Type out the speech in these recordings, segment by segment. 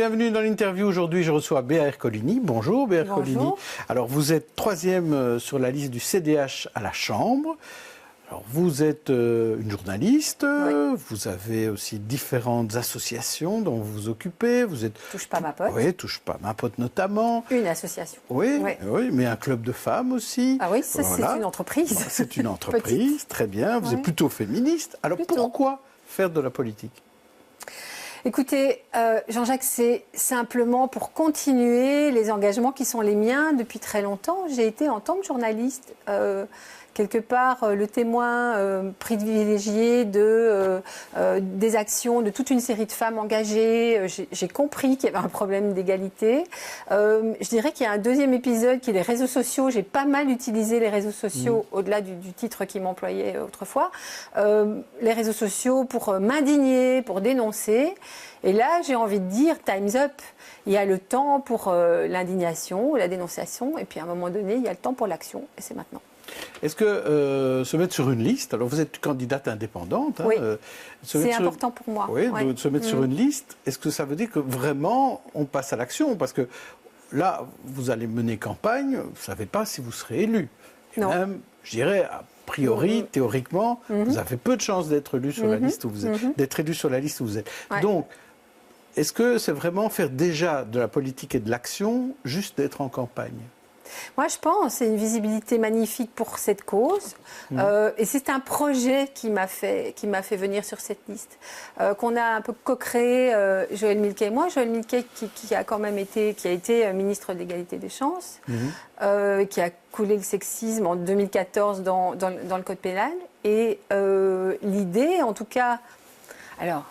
bienvenue dans l'interview. Aujourd'hui, je reçois Béa Ercolini. Bonjour Béa Ercolini. Bonjour. Alors, vous êtes 3e sur la liste du CDH à la Chambre. Alors, vous êtes une journaliste, oui. Vous avez aussi différentes associations dont vous vous occupez. Vous êtes... Touche pas ma pote. Oui, Touche pas ma pote notamment. Une association. Oui, oui. Oui, mais un club de femmes aussi. Ah oui, ça voilà. C'est une entreprise. C'est une entreprise, très bien. Vous êtes plutôt féministe. Alors pourquoi faire de la politique ? Écoutez, Jean-Jacques, c'est simplement pour continuer les engagements qui sont les miens depuis très longtemps. J'ai été en tant que journaliste quelque part le témoin privilégié des actions de toute une série de femmes engagées. J'ai compris qu'il y avait un problème d'égalité. Je dirais qu'il y a un deuxième épisode qui est les réseaux sociaux. J'ai pas mal utilisé les réseaux sociaux au-delà du titre qui m'employait autrefois. Les réseaux sociaux pour m'indigner, pour dénoncer. Et là, j'ai envie de dire, time's up. Il y a le temps pour l'indignation, la dénonciation, et puis à un moment donné, il y a le temps pour l'action, et c'est maintenant. Est-ce que se mettre sur une liste, alors vous êtes candidate indépendante, oui, c'est important pour moi. Oui, de se mettre sur une liste, est-ce que ça veut dire que vraiment on passe à l'action? Parce que là, vous allez mener campagne, vous ne savez pas si vous serez élu. Et non. Même, je dirais, a priori, théoriquement, vous avez peu de chances d'être élu sur la liste où vous êtes, d'être élu sur la liste où vous êtes. Ouais. Donc, est-ce que c'est vraiment faire déjà de la politique et de l'action, juste d'être en campagne? Moi, je pense c'est une visibilité magnifique pour cette cause. Et c'est un projet qui m'a fait venir sur cette liste. Qu'on a un peu co-créé, Joël Milquet et moi. Joël Milquet qui a quand même été ministre de l'égalité des chances, qui a coulé le sexisme en 2014 dans le code pénal. Et l'idée, en tout cas... Alors,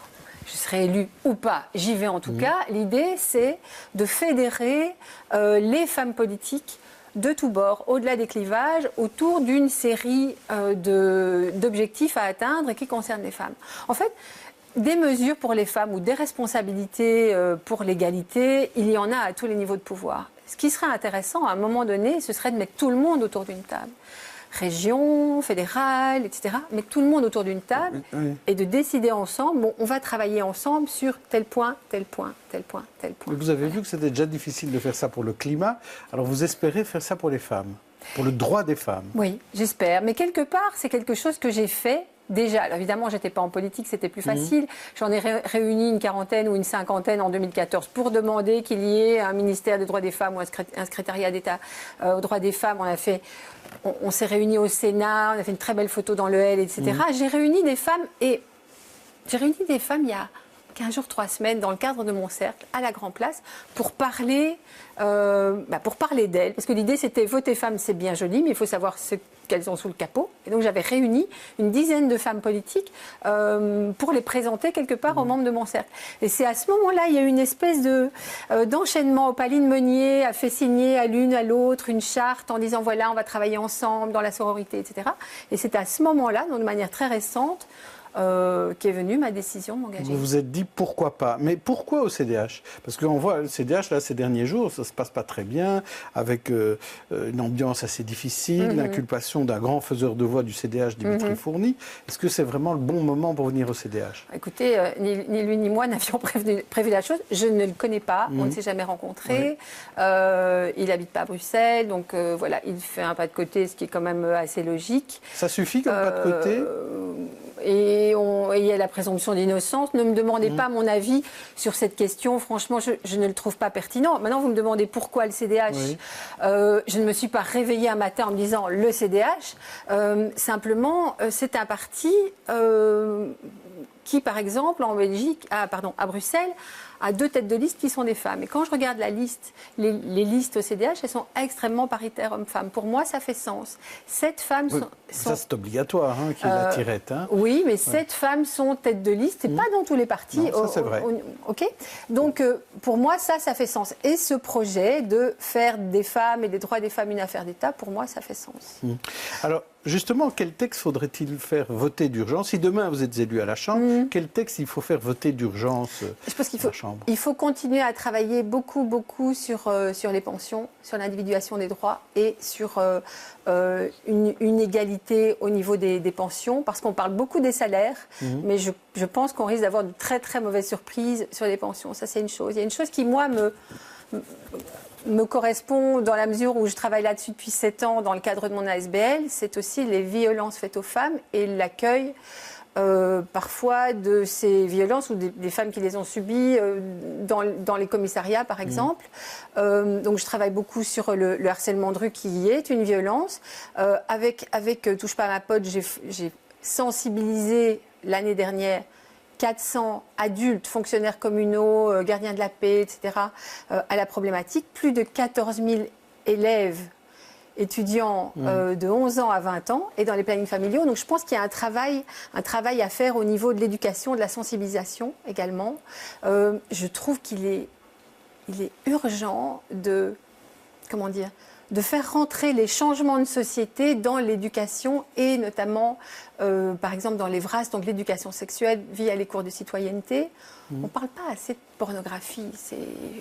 je serai élue ou pas, j'y vais en tout cas. L'idée, c'est de fédérer les femmes politiques de tous bords, au-delà des clivages, autour d'une série d'objectifs à atteindre et qui concernent les femmes. En fait, des mesures pour les femmes ou des responsabilités pour l'égalité, il y en a à tous les niveaux de pouvoir. Ce qui serait intéressant, à un moment donné, ce serait de mettre tout le monde autour d'une table. Région, fédérale, etc. Mettre tout le monde autour d'une table et de décider ensemble, bon, on va travailler ensemble sur tel point, tel point, tel point, tel point. Mais vous avez vu que c'était déjà difficile de faire ça pour le climat, alors vous espérez faire ça pour les femmes, pour le droit des femmes? Oui, j'espère, mais quelque part, c'est quelque chose que j'ai fait déjà. Alors évidemment, je n'étais pas en politique, c'était plus facile. J'en ai réuni une quarantaine ou une cinquantaine en 2014 pour demander qu'il y ait un ministère des droits des femmes ou un secrétariat d'État aux droits des femmes. On s'est réunis au Sénat, on a fait une très belle photo dans le L, etc. J'ai réuni des femmes il y a 15 jours, 3 semaines, dans le cadre de mon cercle, à la Grand Place, pour parler d'elles. Parce que l'idée, c'était voter femmes, c'est bien joli, mais il faut savoir ce qu'elles ont sous le capot. Et donc, j'avais réuni une dizaine de femmes politiques pour les présenter quelque part aux membres de mon cercle. Et c'est à ce moment-là, il y a eu une espèce d'enchaînement. Opaline Meunier a fait signer à l'une, à l'autre, une charte en disant, voilà, on va travailler ensemble dans la sororité, etc. Et c'est à ce moment-là, donc de manière très récente, qu'est venue ma décision de m'engager. Vous vous êtes dit pourquoi pas. Mais pourquoi au CDH? Parce qu'on voit le CDH, là, ces derniers jours, ça ne se passe pas très bien, avec une ambiance assez difficile, l'inculpation d'un grand faiseur de voix du CDH, Dimitri Fourny. Est-ce que c'est vraiment le bon moment pour venir au CDH? Écoutez, ni lui ni moi n'avions prévu la chose. Je ne le connais pas, on ne s'est jamais rencontrés. Il n'habite pas à Bruxelles, donc voilà, il fait un pas de côté, ce qui est quand même assez logique. Ça suffit comme pas de côté? Et il y a la présomption d'innocence. Ne me demandez pas mon avis sur cette question. Franchement, je ne le trouve pas pertinent. Maintenant, vous me demandez pourquoi le CDH. Je ne me suis pas réveillée un matin en me disant le CDH. Simplement, c'est un parti qui, par exemple, à Bruxelles, a 2 têtes de liste qui sont des femmes. Et quand je regarde la liste, les listes au CDH, elles sont extrêmement paritaires hommes-femmes. Pour moi, ça fait sens. 7 femmes sont... Ça, c'est obligatoire, qu'il y ait la tirette. Oui, mais 7 femmes sont têtes de liste. C'est pas dans tous les partis. Non, ça, c'est vrai. OK. Donc, pour moi, ça fait sens. Et ce projet de faire des femmes et des droits des femmes une affaire d'État, pour moi, ça fait sens. Alors, justement, quel texte faudrait-il faire voter d'urgence? Si demain, vous êtes élu à la Chambre, quel texte il faut faire voter d'urgence? Je pense qu'il faut Chambre. Il faut continuer à travailler beaucoup sur les pensions, sur l'individuation des droits et sur une égalité au niveau des pensions, parce qu'on parle beaucoup des salaires, mais je pense qu'on risque d'avoir de très très mauvaises surprises sur les pensions. Ça, c'est une chose. Il y a une chose qui, moi, me correspond dans la mesure où je travaille là-dessus depuis 7 ans dans le cadre de mon ASBL, c'est aussi les violences faites aux femmes et l'accueil parfois de ces violences ou des femmes qui les ont subies dans les commissariats, par exemple. Donc je travaille beaucoup sur le harcèlement de rue qui y est une violence. Avec Touche pas à ma pote, j'ai sensibilisé l'année dernière 400 adultes, fonctionnaires communaux, gardiens de la paix, etc., à la problématique. Plus de 14 000 élèves, étudiants de 11 ans à 20 ans et dans les plannings familiaux. Donc je pense qu'il y a un travail à faire au niveau de l'éducation, de la sensibilisation également. Je trouve qu'il est urgent de faire rentrer les changements de société dans l'éducation et notamment, par exemple, dans les VRAS, donc l'éducation sexuelle via les cours de citoyenneté. On ne parle pas assez de pornographie.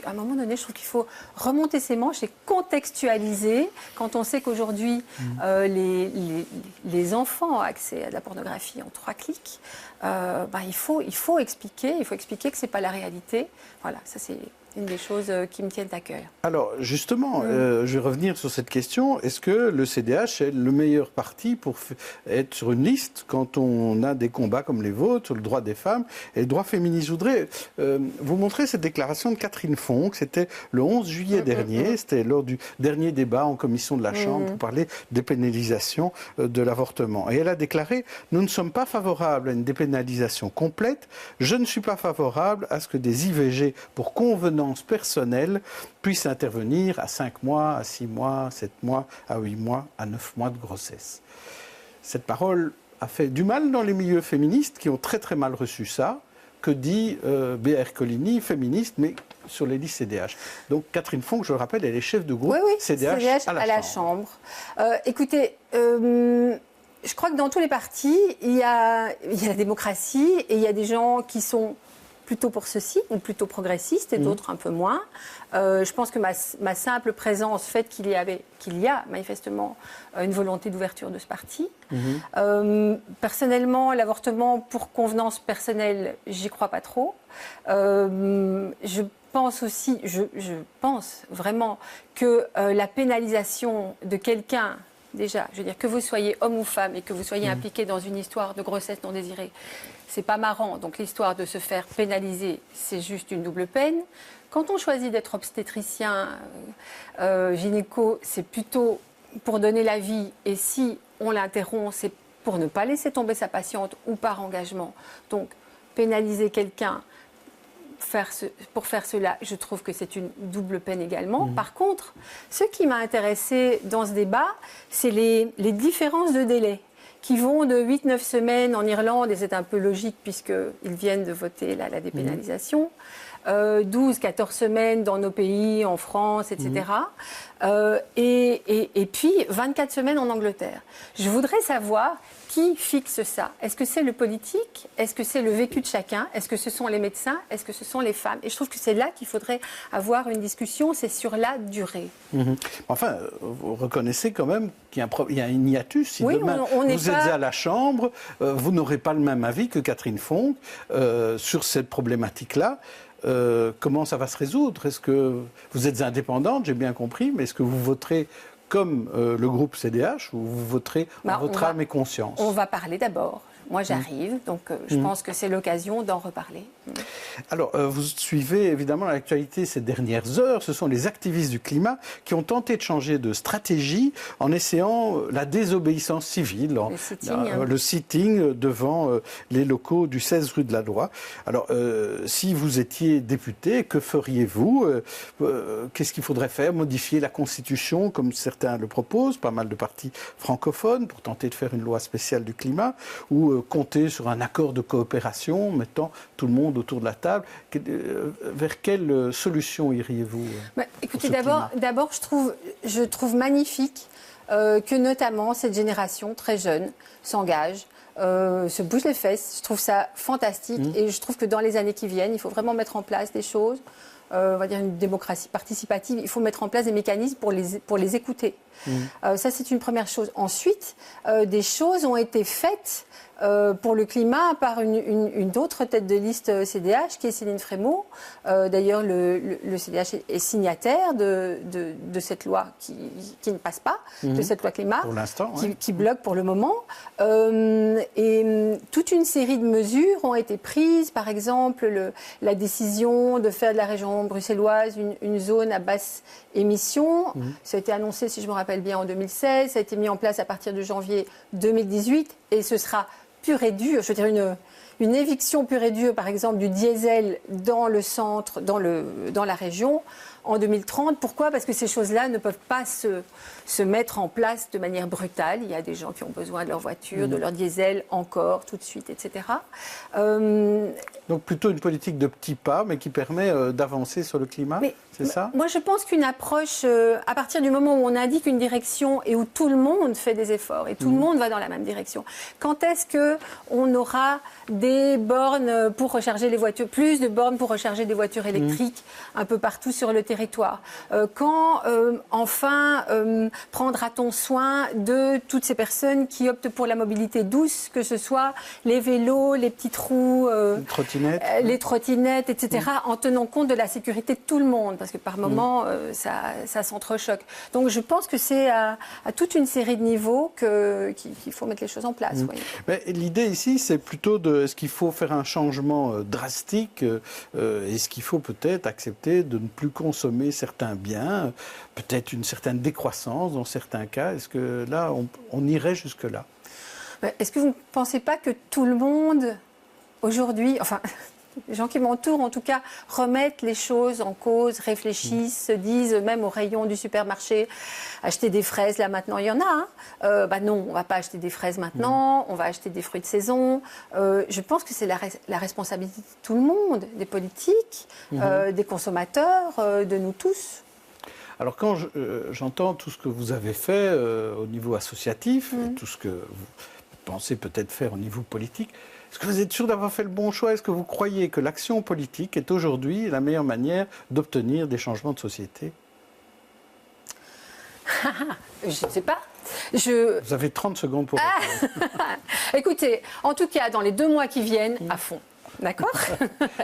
À un moment donné, je trouve qu'il faut remonter ses manches et contextualiser. Quand on sait qu'aujourd'hui, les enfants ont accès à de la pornographie en 3 clics, il faut expliquer que ce n'est pas la réalité. Voilà, ça c'est une des choses qui me tiennent à cœur. Alors, justement, je vais revenir sur cette question. Est-ce que le CDH est le meilleur parti pour être sur une liste quand on a des combats comme les vôtres sur le droit des femmes et le droit féministe? Je voudrais vous montrer cette déclaration de Catherine Fonck. C'était le 11 juillet dernier. C'était lors du dernier débat en commission de la Chambre pour parler de dépénalisation de l'avortement. Et elle a déclaré « Nous ne sommes pas favorables à une dépénalisation complète. Je ne suis pas favorable à ce que des IVG pour convenance personnelle puissent intervenir à 5 mois, à 6 mois, 7 mois, à 8 mois, à 9 mois de grossesse. » Cette parole a fait du mal dans les milieux féministes qui ont très très mal reçu ça. Que dit B.R. Coligny, féministe, mais sur les listes CDH. Donc Catherine Fonck, je le rappelle, elle est chef de groupe CDH à la Chambre. Écoutez, je crois que dans tous les partis, il y a la démocratie et il y a des gens qui sont plutôt pour ceci, ou plutôt progressistes, et d'autres un peu moins. Je pense que ma simple présence fait qu'il y a manifestement une volonté d'ouverture de ce parti. Personnellement, l'avortement pour convenance personnelle, j'y crois pas trop. Je pense vraiment que la pénalisation de quelqu'un, déjà, je veux dire, que vous soyez homme ou femme et que vous soyez impliqué dans une histoire de grossesse non désirée, c'est pas marrant. Donc l'histoire de se faire pénaliser, c'est juste une double peine. Quand on choisit d'être obstétricien, gynéco, c'est plutôt pour donner la vie. Et si on l'interrompt, c'est pour ne pas laisser tomber sa patiente ou par engagement. Donc pénaliser quelqu'un pour faire cela, je trouve que c'est une double peine également. Par contre, ce qui m'a intéressée dans ce débat, c'est les différences de délai qui vont de 8-9 semaines en Irlande, et c'est un peu logique puisqu'ils viennent de voter la dépénalisation, 12-14 semaines dans nos pays, en France, etc. Et puis 24 semaines en Angleterre. Je voudrais savoir qui fixe ça. Est-ce que c'est le politique? Est-ce que c'est le vécu de chacun? Est-ce que ce sont les médecins? Est-ce que ce sont les femmes? Et je trouve que c'est là qu'il faudrait avoir une discussion, c'est sur la durée. Enfin, vous reconnaissez quand même qu'il y a un hiatus. Si demain vous êtes à la Chambre, vous n'aurez pas le même avis que Catherine Fonck sur cette problématique-là. Comment ça va se résoudre? Est-ce que vous êtes indépendante, j'ai bien compris, mais est-ce que vous voterez comme le groupe CDH ou vous voterez en votre âme et conscience? On va parler d'abord. Moi, j'arrive, donc je pense que c'est l'occasion d'en reparler. Alors, vous suivez évidemment l'actualité ces dernières heures. Ce sont les activistes du climat qui ont tenté de changer de stratégie en essayant la désobéissance civile, le sitting devant les locaux du 16 rue de la Loi. Alors, si vous étiez député, que feriez-vous? Qu'est-ce qu'il faudrait faire? Modifier la Constitution, comme certains le proposent, pas mal de partis francophones, pour tenter de faire une loi spéciale du climat, ou compter sur un accord de coopération, mettant tout le monde autour de la table. Vers quelle solution iriez-vous? Écoutez, d'abord, je trouve magnifique que notamment cette génération très jeune s'engage se bougent les fesses. Je trouve ça fantastique et je trouve que dans les années qui viennent, il faut vraiment mettre en place des choses. On va dire une démocratie participative, il faut mettre en place des mécanismes pour les écouter. Ça, c'est une première chose. Ensuite, des choses ont été faites pour le climat par une autre tête de liste CDH qui est Céline Frémaux. D'ailleurs, le CDH est signataire de cette loi qui ne passe pas, de cette loi climat, pour l'instant, qui bloque pour le moment. Et toute une série de mesures ont été prises, par exemple la décision de faire de la région bruxelloise une zone à basse émission. Ça a été annoncé, si je me rappelle bien, en 2016. Ça a été mis en place à partir de janvier 2018 et ce sera pur et dur, je veux dire une éviction pure et dure, par exemple, du diesel dans le centre, dans la région, en 2030. Pourquoi ? Parce que ces choses-là ne peuvent pas se mettre en place de manière brutale. Il y a des gens qui ont besoin de leur voiture, de leur diesel, encore, tout de suite, etc. Donc plutôt une politique de petits pas, mais qui permet d'avancer sur le climat, c'est ça ? Moi, je pense qu'une approche, à partir du moment où on indique une direction et où tout le monde fait des efforts et tout le monde va dans la même direction, quand est-ce qu'on aura des bornes pour recharger les voitures, plus de bornes pour recharger des voitures électriques un peu partout sur le territoire ? Quand, enfin, prendra-t-on soin de toutes ces personnes qui optent pour la mobilité douce, que ce soit les vélos, les petites roues, les trottinettes, etc., en tenant compte de la sécurité de tout le monde, parce que par moments, ça s'entrechoque. Donc je pense que c'est à toute une série de niveaux qu'il faut mettre les choses en place. Mais l'idée ici, c'est plutôt est-ce qu'il faut faire un changement drastique, est-ce qu'il faut peut-être accepter de ne plus consommer certains biens, peut-être une certaine décroissance dans certains cas. Est-ce que là, on irait jusque-là ? Est-ce que vous ne pensez pas que tout le monde, aujourd'hui, enfin, les gens qui m'entourent, en tout cas, remettent les choses en cause, réfléchissent, se disent, même au rayon du supermarché, acheter des fraises, là, maintenant, il y en a. Non, on ne va pas acheter des fraises maintenant, on va acheter des fruits de saison. Je pense que c'est la responsabilité de tout le monde, des politiques, des consommateurs, de nous tous. Alors quand j'entends tout ce que vous avez fait au niveau associatif, et tout ce que vous pensez peut-être faire au niveau politique, est-ce que vous êtes sûr d'avoir fait le bon choix ? Est-ce que vous croyez que l'action politique est aujourd'hui la meilleure manière d'obtenir des changements de société ? Je ne sais pas. Vous avez 30 secondes pour répondre. Écoutez, en tout cas, dans les 2 mois qui viennent, à fond. D'accord.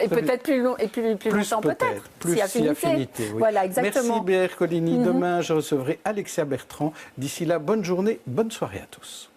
Et peut-être plus long, et plus longtemps peut-être. Plus si affinité. Oui. Voilà, exactement. Merci Béatrice Colligny. Demain, je recevrai Alexia Bertrand. D'ici là, bonne journée, bonne soirée à tous.